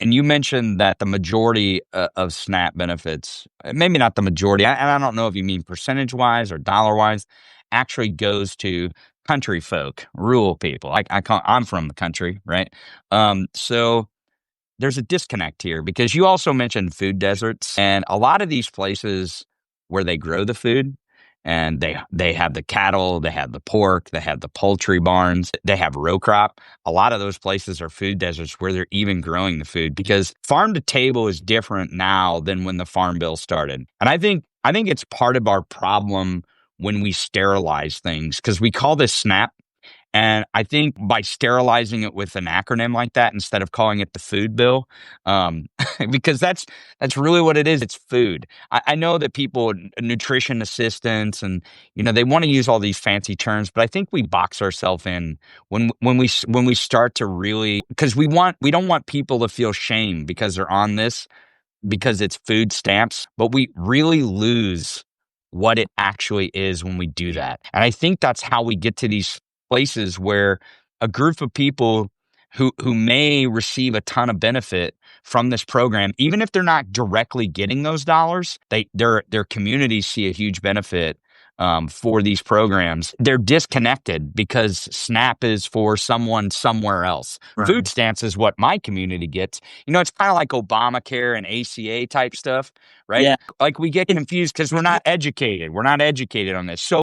And you mentioned that the majority of SNAP benefits, maybe not the majority, and I don't know if you mean percentage wise or dollar wise, actually goes to country folk, rural people. I'm from the country, right? So there's a disconnect here because you also mentioned food deserts, and a lot of these places where they grow the food, and they have the cattle, they have the pork, they have the poultry barns, they have row crop. A lot of those places are food deserts where they're even growing the food, because farm to table is different now than when the farm bill started. And I think it's part of our problem when we sterilize things, because we call this SNAP. And I think by sterilizing it with an acronym like that instead of calling it the food bill, um, because that's really what it is. It's food. I know that people, nutrition assistants, and they want to use all these fancy terms, but I think we box ourselves in when we start to really, because we don't want people to feel shame because they're on this, because it's food stamps, but we really lose what it actually is when we do that. And I think that's how we get to these places where a group of people who may receive a ton of benefit from this program, even if they're not directly getting those dollars, their communities see a huge benefit for these programs. They're disconnected because SNAP is for someone somewhere else. Right. Food stamps is what my community gets. It's kind of like Obamacare and ACA type stuff, right? Yeah. Like we get confused because we're not educated. We're not educated on this. So